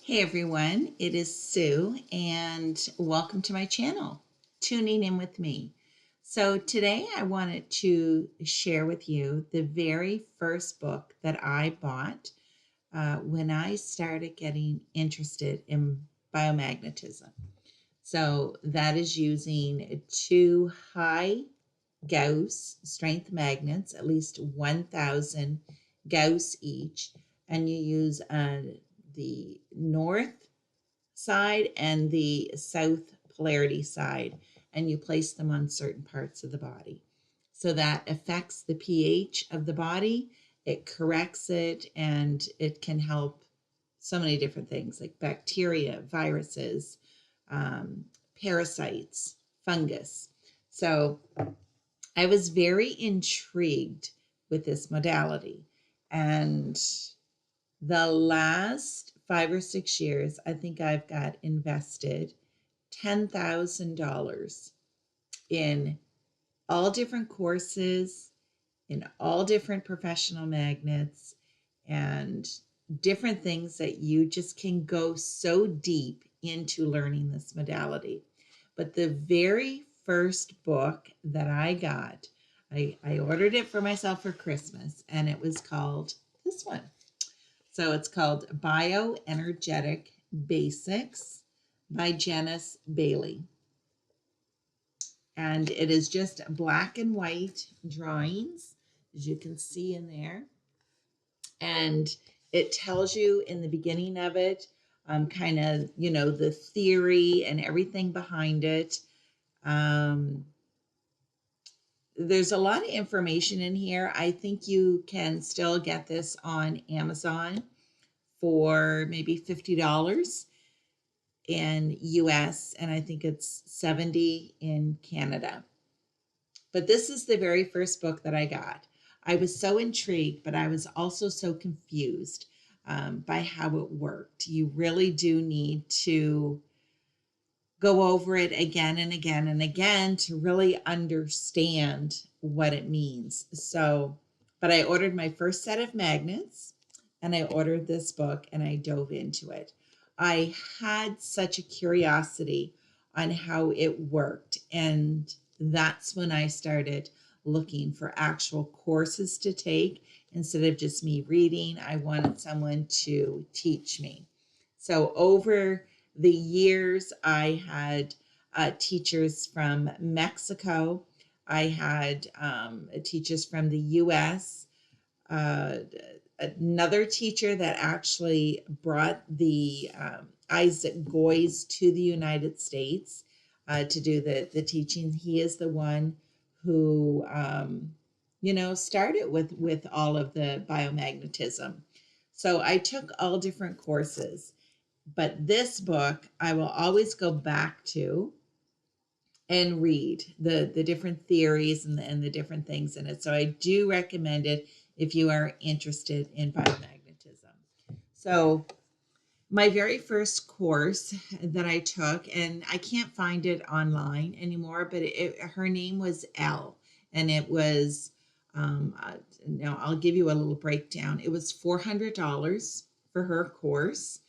Hey everyone, it is Sue, and welcome to my channel, Tuning In with Me. So today I wanted to share with you the very first book that I bought when I started getting interested in biomagnetism. So that is using two high Gauss strength magnets, at least 1,000 Gauss each, and you use the north side and the south polarity side, and you place them on certain parts of the body. So that affects the pH of the body, it corrects it, and it can help so many different things like bacteria, viruses, parasites, fungus. So I was very intrigued with this modality. And the last 5 or 6 years, I think I've got invested $10,000 in all different courses, in all different professional magnets, and different things that you just can go so deep into learning this modality. But the very first book that I got, I ordered it for myself for Christmas, and it was called this one. So it's called Bioenergetic Basics by Janice Bailey. And it is just black and white drawings, as you can see in there. And it tells you in the beginning of it, kind of, the theory and everything behind it. There's a lot of information in here. I think you can still get this on Amazon for maybe $50 in US, and I think it's 70 in Canada. But this is the very first book that I got. I was so intrigued, but I was also so confused by how it worked. You really do need to go over it again and again and again to really understand what it means. So, but I ordered my first set of magnets and I ordered this book and I dove into it. I had such a curiosity on how it worked, and that's when I started looking for actual courses to take instead of just me reading. I wanted someone to teach me. So over the years, I had teachers from Mexico. I had teachers from the US. Another teacher that actually brought the Isaac Goys to the United States to do the teaching. He is the one who, started with all of the biomagnetism. So I took all different courses. But this book, I will always go back to and read the different theories and the different things in it. So I do recommend it if you are interested in biomagnetism. So my very first course that I took, and I can't find it online anymore, but her name was Elle, and it was, now I'll give you a little breakdown. It was $400 for her course.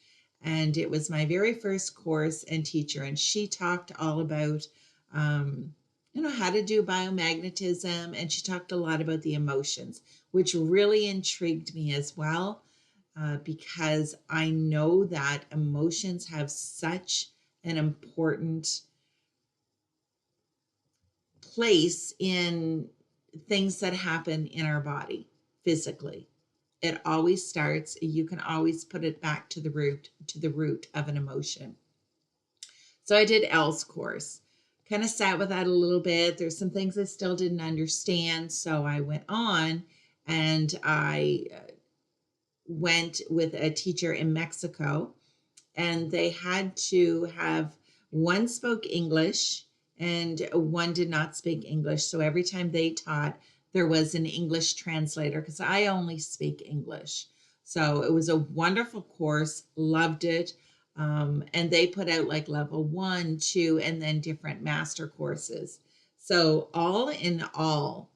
And it was my very first course and teacher. And she talked all about, how to do biomagnetism. And she talked a lot about the emotions, which really intrigued me as well, because I know that emotions have such an important place in things that happen in our body physically. It always starts, you can always put it back to the root of an emotion. So I did Elle's course, kind of sat with that a little bit. There's some things I still didn't understand. So I went on and I went with a teacher in Mexico, and they had to have one spoke English and one did not speak English. So every time they taught, there was an English translator because I only speak English. So it was a wonderful course, loved it. And they put out like level 1, 2, and then different master courses. So all in all,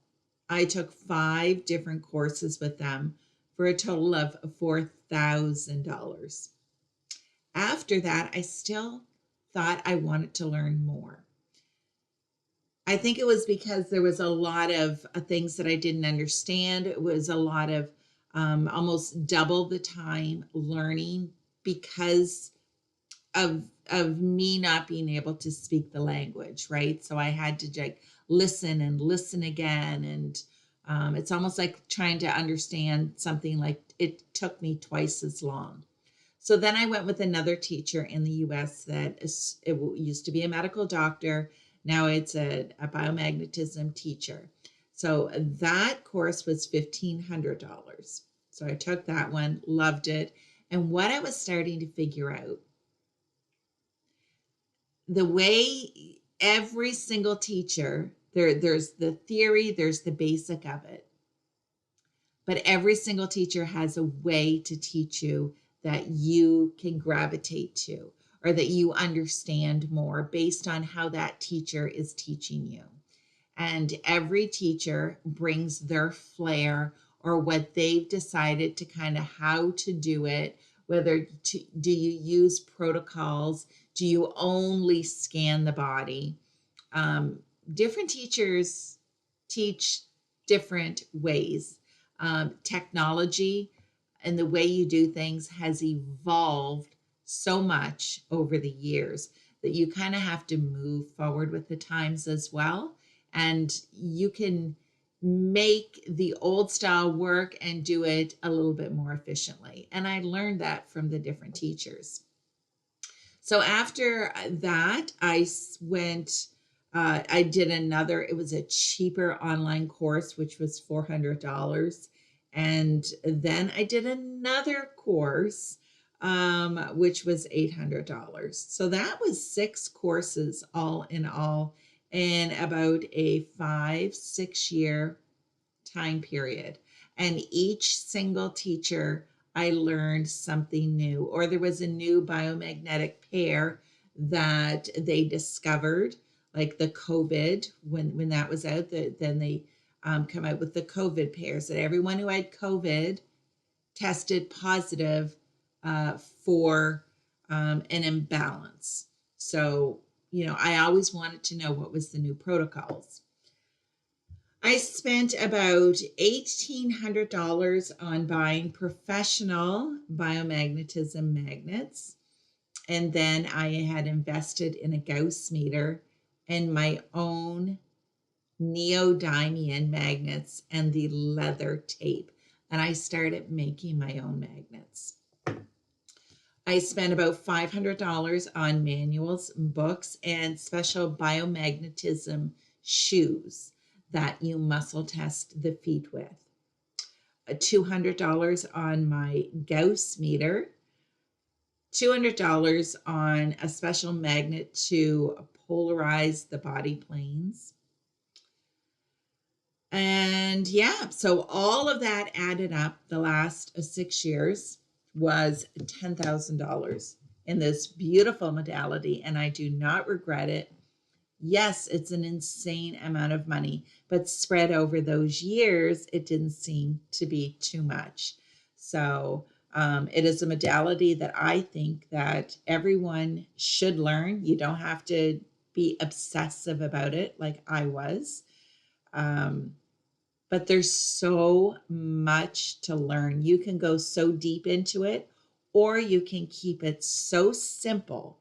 I took 5 different courses with them for a total of $4,000. after that, I still thought I wanted to learn more. I think it was because there was a lot of things that I didn't understand. It was a lot of almost double the time learning because of me not being able to speak the language, right? So I had to like listen and listen again, and it's almost like trying to understand something like it took me twice as long. So then I went with another teacher in the US that it used to be a medical doctor. Now it's a biomagnetism teacher. So that course was $1,500. So I took that one, loved it. And what I was starting to figure out, the way every single teacher, there's the theory, there's the basic of it. But every single teacher has a way to teach you that you can gravitate to, or that you understand more based on how that teacher is teaching you. And every teacher brings their flair or what they've decided to kind of how to do it. Do you use protocols? Do you only scan the body? Different teachers teach different ways. Technology and the way you do things has evolved so much over the years that you kind of have to move forward with the times as well. And you can make the old style work and do it a little bit more efficiently. And I learned that from the different teachers. So after that, I did another, it was a cheaper online course, which was $400. And then I did another course, which was $800. So that was 6 courses all in all in about a 5-6 year time period. And each single teacher, I learned something new, or there was a new biomagnetic pair that they discovered, like the COVID, when that was out, then they come out with the COVID pairs, that everyone who had COVID tested positive for an imbalance. So, I always wanted to know what was the new protocols. I spent about $1,800 on buying professional biomagnetism magnets. And then I had invested in a Gauss meter and my own neodymium magnets and the leather tape. And I started making my own magnets. I spent about $500 on manuals, books, and special biomagnetism shoes that you muscle test the feet with. $200 on my Gauss meter, $200 on a special magnet to polarize the body planes. And yeah, so all of that added up the last 6 years was $10,000 in this beautiful modality, and I do not regret it. Yes, it's an insane amount of money, but spread over those years, it didn't seem to be too much. So it is a modality that I think that everyone should learn. You don't have to be obsessive about it like I was. But there's so much to learn. You can go so deep into it, or you can keep it so simple.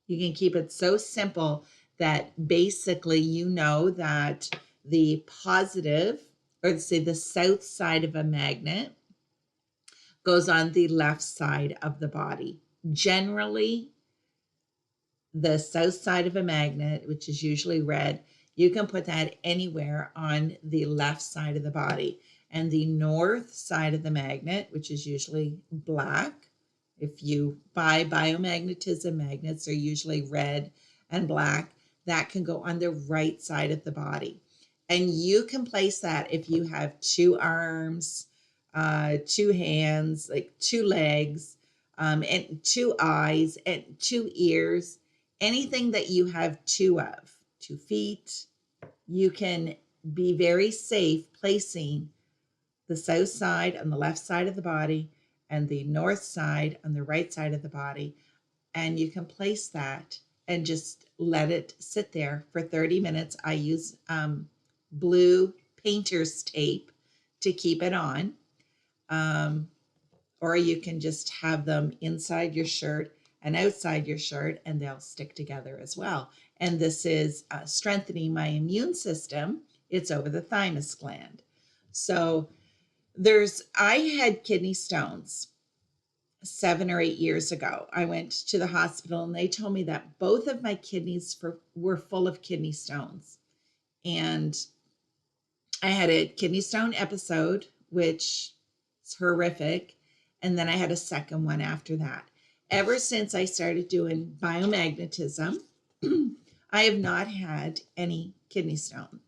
You can keep it so simple that basically that the positive, or say the south side of a magnet, goes on the left side of the body. Generally, the south side of a magnet, which is usually red, you can put that anywhere on the left side of the body. And the north side of the magnet, which is usually black, if you buy biomagnetism magnets, they're usually red and black, that can go on the right side of the body. And you can place that if you have 2 arms, 2 hands, like 2 legs, and 2 eyes, and 2 ears, anything that you have 2 of, 2 feet. You can be very safe placing the south side on the left side of the body and the north side on the right side of the body and you can place that and just let it sit there for 30 minutes. I use blue painter's tape to keep it on. Or you can just have them inside your shirt and outside your shirt, and they'll stick together as well. And this is strengthening my immune system. It's over the thymus gland. So I had kidney stones 7 or 8 years ago. I went to the hospital and they told me that both of my kidneys were full of kidney stones. And I had a kidney stone episode, which is horrific. And then I had a second one after that. Ever since I started doing biomagnetism, I have not had any kidney stones.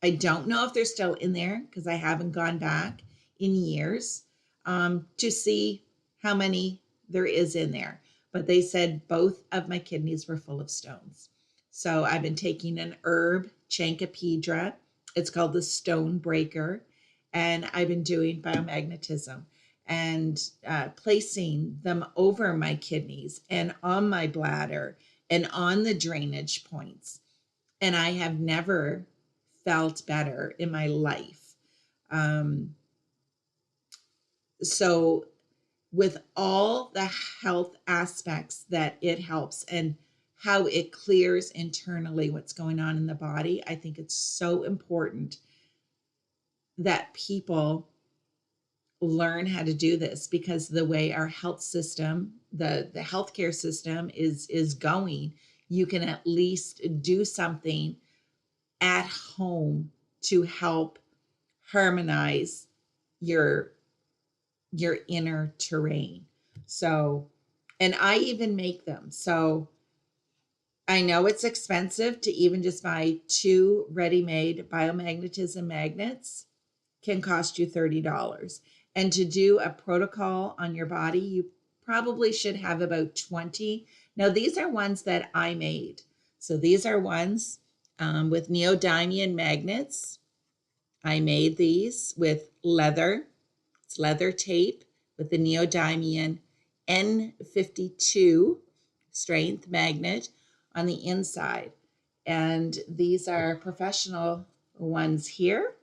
I don't know if they're still in there because I haven't gone back in years to see how many there is in there. But they said both of my kidneys were full of stones. So I've been taking an herb, chancapedra. It's called the stone breaker. And I've been doing biomagnetism and placing them over my kidneys and on my bladder and on the drainage points. And I have never felt better in my life. So with all the health aspects that it helps and how it clears internally what's going on in the body, I think it's so important that people learn how to do this, because the way our health system, the healthcare system is going, you can at least do something at home to help harmonize your inner terrain. So, and I even make them. So I know it's expensive to even just buy 2 ready-made biomagnetism magnets can cost you $30. And to do a protocol on your body, you probably should have about 20. Now, these are ones that I made. So these are ones with neodymium magnets. I made these with leather. It's leather tape with the neodymium N52 strength magnet on the inside. And these are professional ones here.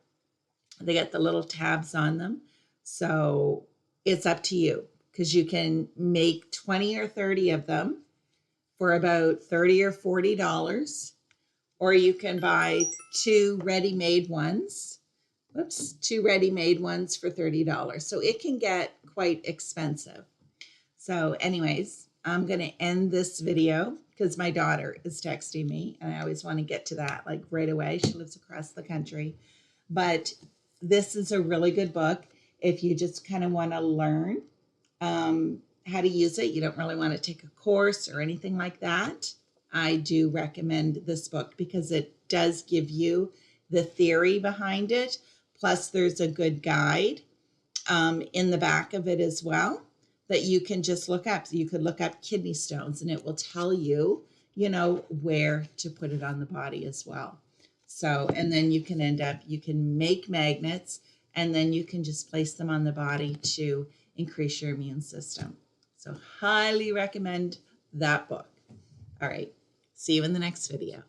They got the little tabs on them. So it's up to you, because you can make 20 or 30 of them for about $30 or $40, or you can buy 2 ready-made ones. 2 ready-made ones for $30. So it can get quite expensive. So anyways, I'm going to end this video because my daughter is texting me and I always want to get to that like right away. She lives across the country. But this is a really good book if you just kind of want to learn how to use it. You don't really want to take a course or anything like that. I do recommend this book because it does give you the theory behind it. Plus, there's a good guide in the back of it as well that you can just look up. So you could look up kidney stones and it will tell you, where to put it on the body as well. So, and then you can make magnets and then you can just place them on the body to increase your immune system. So highly recommend that book. All right. See you in the next video.